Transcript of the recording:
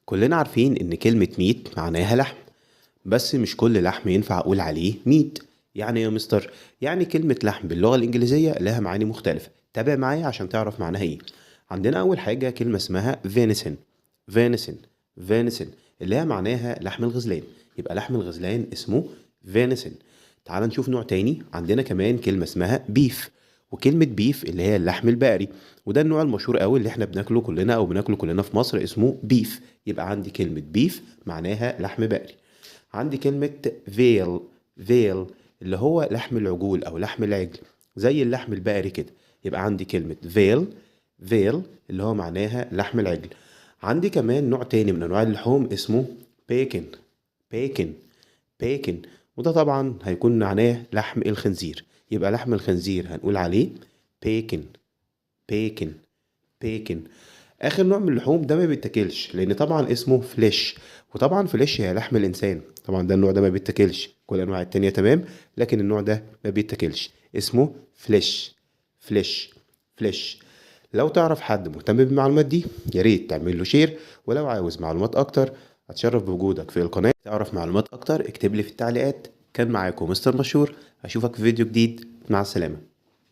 كلنا عارفين إن كلمة ميت معناها لحم، بس مش كل لحم ينفع أقول عليه ميت. يعني إيه يا مستر؟ يعني كلمة لحم باللغة الإنجليزية لها معاني مختلفة. تابع معايا عشان تعرف معناها إيه. عندنا أول حاجة كلمة اسمها فينيسن. فينيسن فينيسن اللي هي معناها لحم الغزلان. يبقى لحم الغزلان اسمه فينيسن. تعال نشوف نوع تاني. عندنا كمان كلمة اسمها بيف، وكلمة بيف اللي هي اللحم البقري، وده النوع المشهور قوي اللي احنا بناكله كلنا او بناكله كلنا في مصر اسمه بيف. يبقى عندي كلمة بيف معناها لحم بقري. عندي كلمة فيل. فيل اللي هو لحم العجول او لحم العجل، زي اللحم البقري كده. يبقى عندي كلمة فيل. فيل اللي هو معناها لحم العجل. عندي كمان نوع تاني من انواع اللحوم اسمه بيكن. بيكن بيكن وده طبعا هيكون معناه لحم الخنزير. يبقى لحم الخنزير هنقول عليه بيكن. بيكن بيكن اخر نوع من اللحوم ده ما بيتاكلش لان طبعا اسمه فليش. وطبعا فليش هي لحم الانسان. طبعا ده النوع ده ما بيتاكلش. كل الانواع التانية تمام، لكن النوع ده ما بيتاكلش. اسمه فليش. فليش فليش لو تعرف حد مهتم بالمعلومات دي يا ريت تعمل له شير. ولو عاوز معلومات اكتر اتشرف بوجودك في القناة. تعرف معلومات اكتر اكتب لي في التعليقات. كان معاكم مستر مشهور. اشوفك في فيديو جديد. مع السلامة.